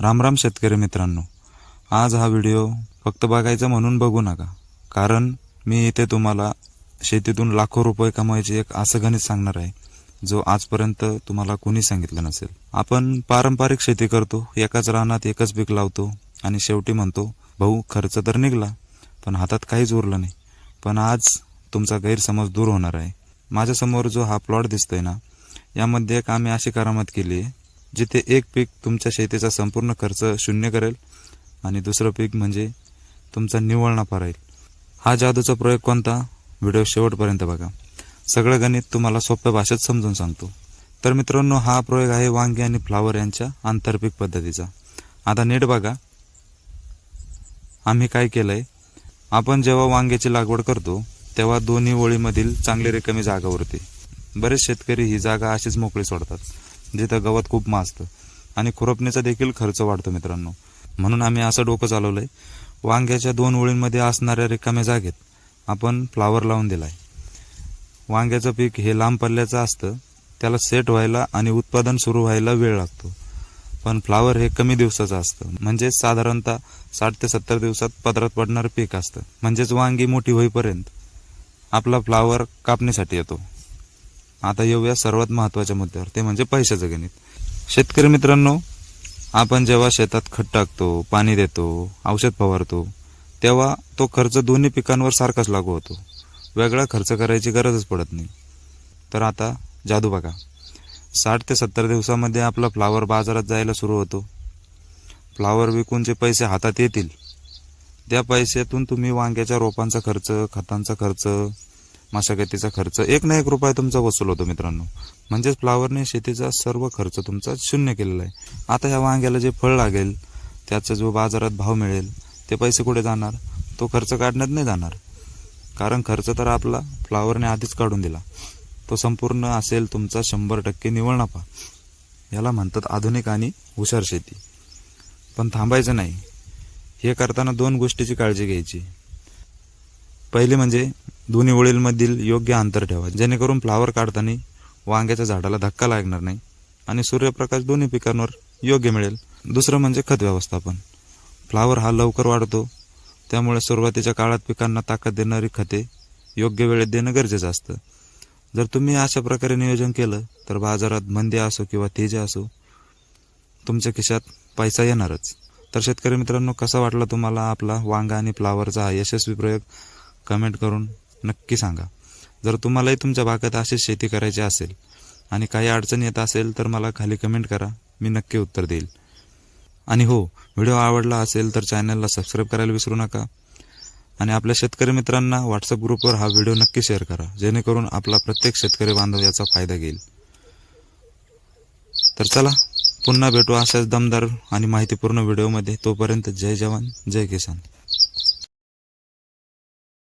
राम राम शेतकरी मित्रांनो, आज हा व्हिडिओ फक्त बघायचा म्हणून बघू नका, कारण मी इथे तुम्हाला शेतीतून लाखो रुपये कमवायचे एक असं गणित सांगणार आहे जो आजपर्यंत तुम्हाला कोणी सांगितलं नसेल। आपण पारंपरिक शेती करतो, एकाच रानात एकच पीक लावतो आणि शेवटी म्हणतो भाऊ खर्च तर निघाला पण हातात काहीच उरलं नाही। पण आज तुमचा गैरसमज दूर होणार आहे। माझ्या समोर जो हा प्लॉट दिसतोय ना, यामध्ये एक आम्ही अशी करामत केली आहे जिथे एक पीक तुमच्या शेतीचा संपूर्ण खर्च शून्य करेल आणि दुसरं पीक म्हणजे तुमचा निव्वळ नफा राहील। हा जादूचा प्रयोग कोणता, व्हिडिओ शेवटपर्यंत बघा। सगळं गणित तुम्हाला सोप्या भाषेत समजून सांगतो। तर मित्रांनो, हा प्रयोग आहे वांगी आणि फ्लावर यांच्या आंतरपीक पद्धतीचा। आता नीट बघा आम्ही काय केलंय। आपण जेव्हा वांग्याची लागवड करतो तेव्हा दोन्ही ओळीमधील चांगली रिकामी जागा उरते। बरेच शेतकरी ही जागा अशीच मोकळी सोडतात, जिथं गवत खूप माजतं आणि खुरपणीचा देखील खर्च वाढतो मित्रांनो। म्हणून आम्ही असं डोकं चालवलंय, वांग्याच्या दोन ओळींमध्ये असणाऱ्या रिकाम्या जागेत आपण फ्लावर लावून दिलाय। वांग्याचं पीक हे लांब पल्ल्याचं असतं, त्याला सेट व्हायला आणि उत्पादन सुरू व्हायला वेळ लागतो। पण फ्लावर हे कमी दिवसाचं असतं, म्हणजे साधारणतः 60 ते 70 दिवसात पदरात पडणारं पीक असतं। म्हणजेच वांगी मोठी होईपर्यंत आपला फ्लावर कापणीसाठी येतो। आता येऊया सर्वात महत्त्वाच्या मुद्द्यावर, ते म्हणजे पैशाचं गणित। शेतकरी मित्रांनो, आपण जेव्हा शेतात खत टाकतो, पाणी देतो, औषध फवारतो, तेव्हा तो खर्च दोन्ही पिकांवर सारखाच लागू होतो। वेगळा खर्च करायची गरजच पडत नाही। तर आता जादू बघा, 60 ते 70 दिवसामध्ये आपला फ्लावर बाजारात जायला सुरू होतो। फ्लावर विकून जे पैसे हातात येतील त्या पैशातून तुम्ही वांग्याच्या रोपांचा खर्च, खतांचा खर्च, मशागतीचा खर्च, एक ना एक रुपया तुमचा वसूल होतो मित्रांनो। म्हणजेच फ्लावरने शेतीचा सर्व खर्च तुमचा शून्य केलेला आहे। आता ह्या वांग्याला जे फळ लागेल, त्याचा जो बाजारात भाव मिळेल, ते पैसे कुठे जाणार? तो खर्च काढण्यात नाही जाणार, कारण खर्च तर आपला फ्लावरने आधीच काढून दिला। तो संपूर्ण असेल तुमचा 100% निव्वळ नफा। याला म्हणतात आधुनिक आणि हुशार शेती। पण थांबायचं नाही, हे करताना दोन गोष्टीची काळजी घ्यायची। पहिली म्हणजे दोन्ही ओळींमधील योग्य अंतर ठेवा, जेणेकरून फ्लावर काढताना वांग्याच्या झाडाला धक्का लागणार नाही आणि सूर्यप्रकाश दोन्ही पिकांवर योग्य मिळेल। दुसरं म्हणजे खत व्यवस्थापन। फ्लावर हा लवकर वाढतो, त्यामुळे सुरुवातीच्या काळात पिकांना ताकद देणारी खते योग्य वेळेत देणं गरजेचं असतं। जर तुम्ही अशा प्रकारे नियोजन केलं तर बाजारात मंदी असो किंवा तेजी असो, तुमच्या खिशात पैसा येणारच। तर शेतकरी मित्रांनो, कसा वाटला तुम्हाला आपला वांगा आणि फ्लावरचा हा यशस्वी प्रयोग, कमेंट करून नक्की सांगा। जर तुम्हालाही तुमच्या भागात अशी शेती करायची असेल आणि काही अडचण येत असेल तर मला खाली कमेंट करा, मी नक्की उत्तर देईल। आणि हो, व्हिडिओ आवडला असेल तर चॅनलला सबस्क्राईब करायला विसरू नका आणि आपल्या शेतकरी मित्रांना व्हॉट्सअप ग्रुपवर हा व्हिडिओ नक्की शेअर करा, जेणेकरून आपला प्रत्येक शेतकरी बांधव याचा फायदा घेईल। तर चला, पुन्हा भेटू अशाच दमदार आणि माहितीपूर्ण व्हिडिओमध्ये। तोपर्यंत जय जवान जय किसान।